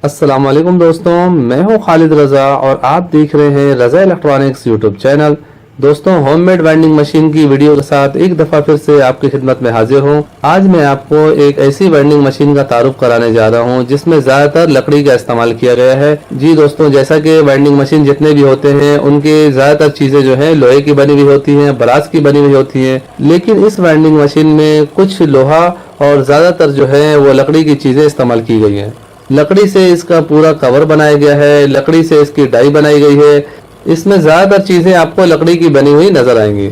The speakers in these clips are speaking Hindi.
अस्सलाम वालेकुम दोस्तों, मैं हूं खालिद रज़ा और आप देख रहे हैं रज़ा इलेक्ट्रॉनिक्स यूट्यूब चैनल। दोस्तों, होममेड वेंडिंग मशीन की वीडियो के साथ एक दफ़ा फिर से आपकी खिदमत में हाजिर हूं। आज मैं आपको एक ऐसी वेंडिंग मशीन का तारुफ कराने जा रहा हूं जिसमें ज़्यादातर लकड़ी का इस्तेमाल किया गया है। जी दोस्तों, जैसा कि वेंडिंग मशीन जितने भी होते हैं उनके ज़्यादातर चीज़ें जो है लोहे की बनी हुई होती हैं, ब्रास की बनी हुई होती हैं, लेकिन इस वेंडिंग मशीन में कुछ लोहा और ज़्यादातर जो है वो लकड़ी की चीज़ें इस्तेमाल की गई हैं। लकड़ी से इसका पूरा कवर बनाया गया है, लकड़ी से इसकी डाई बनाई गई है। इसमें ज़्यादातर चीज़ें आपको लकड़ी की बनी हुई नजर आएंगी।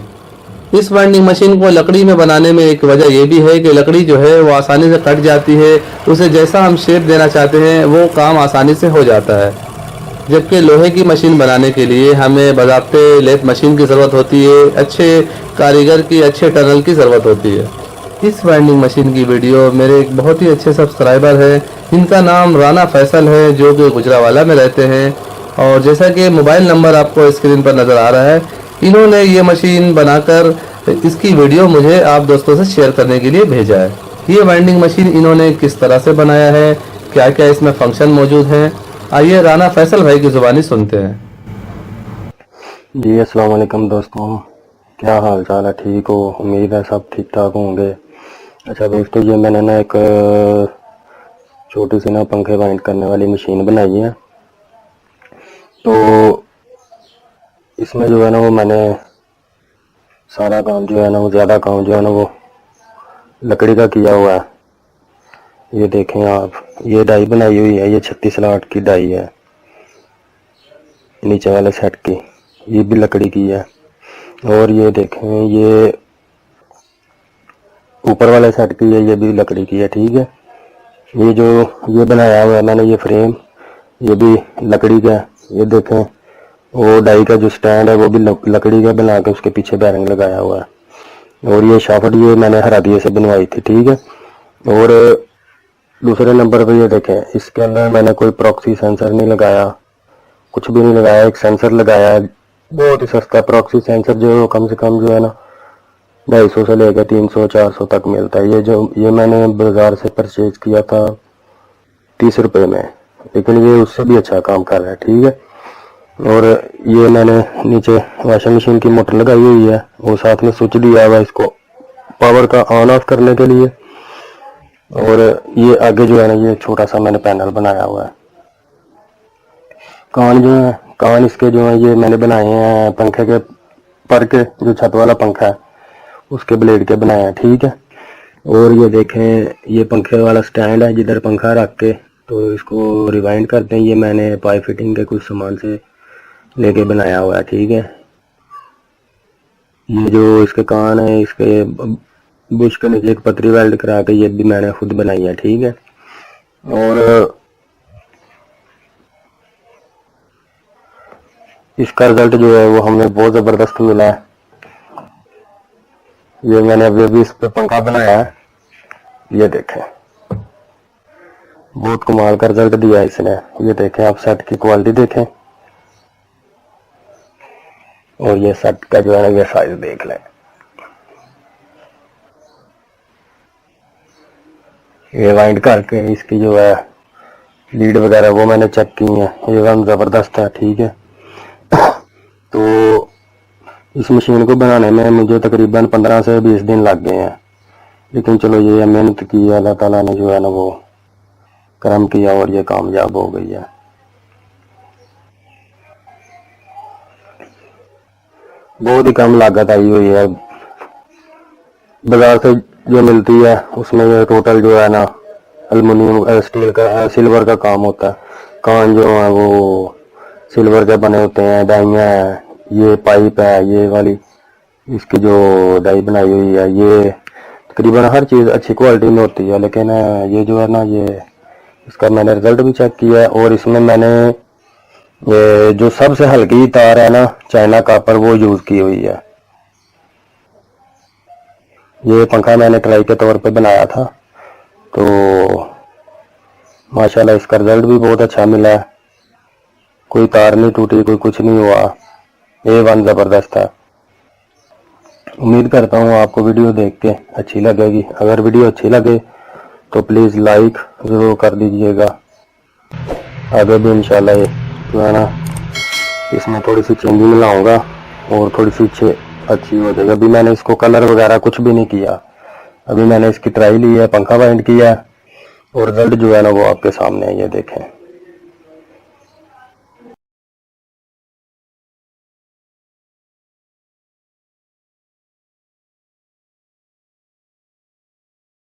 इस वाइंडिंग मशीन को लकड़ी में बनाने में एक वजह यह भी है कि लकड़ी जो है वो आसानी से कट जाती है, उसे जैसा हम शेप देना चाहते हैं वो काम आसानी से हो जाता है। जबकि लोहे की मशीन बनाने के लिए हमें बाज़ाब्ते लेथ मशीन की ज़रूरत होती है, अच्छे कारीगर की, अच्छे टनल की ज़रूरत होती है। इस वाइंडिंग मशीन की वीडियो मेरे एक बहुत ही अच्छे सब्सक्राइबर है, इनका नाम राना फैसल है, जो कि गुजरावाला में रहते हैं। और जैसा कि मोबाइल नंबर आपको स्क्रीन पर नज़र आ रहा है, इन्होंने ये मशीन बनाकर इसकी वीडियो मुझे आप दोस्तों से शेयर करने के लिए भेजा है। ये वाइंडिंग मशीन इन्होंने किस तरह से बनाया है, क्या क्या इसमें फंक्शन मौजूद हैं, आइए राना फैसल भाई की ज़ुबानी सुनते हैं। जी अस्सलाम वालेकुम दोस्तों, क्या हाल चाल है? ठीक हो? उम्मीद है सब ठीक ठाक होंगे। अच्छा दोस्तों, ये मैंने ना एक छोटी सी ना पंखे वाइंड करने वाली मशीन बनाई है। तो इसमें जो है ना वो मैंने सारा काम जो है ना वो ज़्यादा काम जो है ना वो लकड़ी का किया हुआ है। ये देखें आप, ये डाई बनाई हुई है, ये 36 स्लॉट की डाई है नीचे वाले सेट की, ये भी लकड़ी की है। और ये देखें, ये ऊपर वाले सेट की है, ये भी लकड़ी की है। ठीक है, ये जो ये बनाया हुआ है मैंने, ये फ्रेम, ये भी लकड़ी का है। ये देखें, वो डाई का जो स्टैंड है वो भी लकड़ी का बना के उसके पीछे बैरिंग लगाया हुआ है। और ये शाफ्ट ये मैंने हरादिये से बनवाई थी। ठीक है, और दूसरे नंबर पर ये देखें, इसके अंदर मैंने कोई प्रॉक्सी सेंसर नहीं लगाया, कुछ भी नहीं लगाया। एक सेंसर लगाया है, बहुत ही सस्ता प्रॉक्सी सेंसर, जो कम से कम जो है ना 250 से लेकर 300-400 तक मिलता है। ये मैंने बाजार से परचेज किया था 30 रुपए में, लेकिन ये उससे भी अच्छा काम कर रहा है। ठीक है, और ये मैंने नीचे वॉशिंग मशीन की मोटर लगाई हुई है, और साथ में स्विच दिया हुआ है इसको पावर का ऑन ऑफ करने के लिए। और ये आगे जो है ना ये छोटा सा मैंने पैनल बनाया हुआ है। कान जो है, कान इसके जो है ये मैंने बनाए हैं पंखे के पर के, जो छत वाला पंखा है उसके ब्लेड के बनाए हैं। ठीक है, और ये देखें, ये पंखे वाला स्टैंड है जिधर पंखा रख के तो इसको रिवाइंड करते हैं। ये मैंने पाइप फिटिंग के कुछ सामान से लेके बनाया हुआ है। ठीक है, ये जो इसके कान है, इसके बुश के नीचे एक पतरी वेल्ड करा के ये भी मैंने खुद बनाई है। ठीक है, और इसका रिजल्ट जो है वो हमें बहुत ज़बरदस्त मिला है। ये मैंने अभी इस पे पंखा बनाया है, ये देखें, बहुत कमाल का रिजल्ट दिया है इसने। ये देखें आप, सेट की क्वालिटी देखें, और ये सेट का जो है ना ये साइज देख लें। ये वाइंड करके इसकी जो है लीड वगैरह वो मैंने चेक की है, एकदम ज़बरदस्त है। ठीक है, तो इस मशीन को बनाने में मुझे तकरीबन 15 से 20 दिन लग गए हैं, लेकिन चलो ये मेहनत की, अल्लाह ताला ने जो है ना वो करम किया और ये कामयाब हो गई है। बहुत ही कम लागत आई हुई है, बाजार से जो मिलती है उसमें ये टोटल जो है ना एल्युमिनियम स्टील का सिल्वर का काम होता है। कान जो है वो सिल्वर के बने होते हैं, डाइयाँ हैं, ये पाइप है, ये वाली इसकी जो डाई बनाई हुई है, ये तकरीबन हर चीज़ अच्छी क्वालिटी में होती है। लेकिन ये जो है ना ये इसका मैंने रिजल्ट भी चेक किया है, और इसमें मैंने ये जो सबसे हल्की तार है ना चाइना कॉपर वो यूज़ की हुई है। ये पंखा मैंने ट्राई के तौर पे बनाया था, तो माशाल्लाह इसका रिजल्ट भी बहुत अच्छा मिला है। कोई तार नहीं टूटी, कोई कुछ नहीं हुआ, A1 ज़बरदस्त है। उम्मीद करता हूँ आपको वीडियो देख के अच्छी लगेगी। अगर वीडियो अच्छी लगे तो प्लीज़ लाइक ज़रूर कर दीजिएगा। आगे भी इंशाल्लाह ये जो है ना इसमें थोड़ी सी चेंजिंग लाऊंगा और थोड़ी सी अच्छी हो जाएगा। अभी मैंने इसको कलर वगैरह कुछ भी नहीं किया, अभी मैंने इसकी ट्राई ली है, पंखा वाइंड किया है और रिजल्ट जो है ना वो आपके सामने है, ये देखें।